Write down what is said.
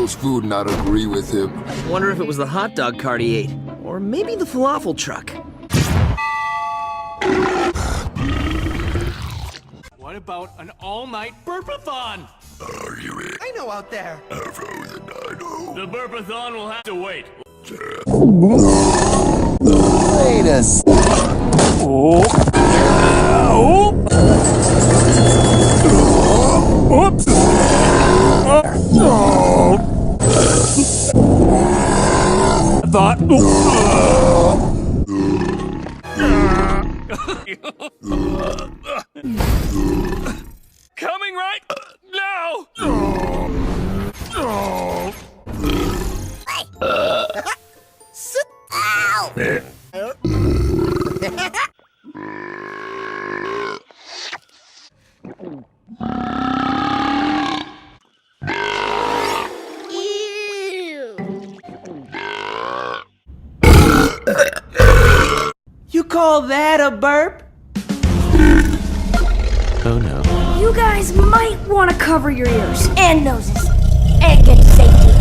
Dinosaurs food not agree with him? Wonder if it was the hot dog cart he ate. Or maybe the falafel truck. What about an all-night burpathon? Are you in? I know out there. Afro the Dino. The burpathon will have to wait. Wait a Oops. I thought. Coming right now! Sit down. You call that a burp? Oh no. You guys might want to cover your ears and noses and get safety.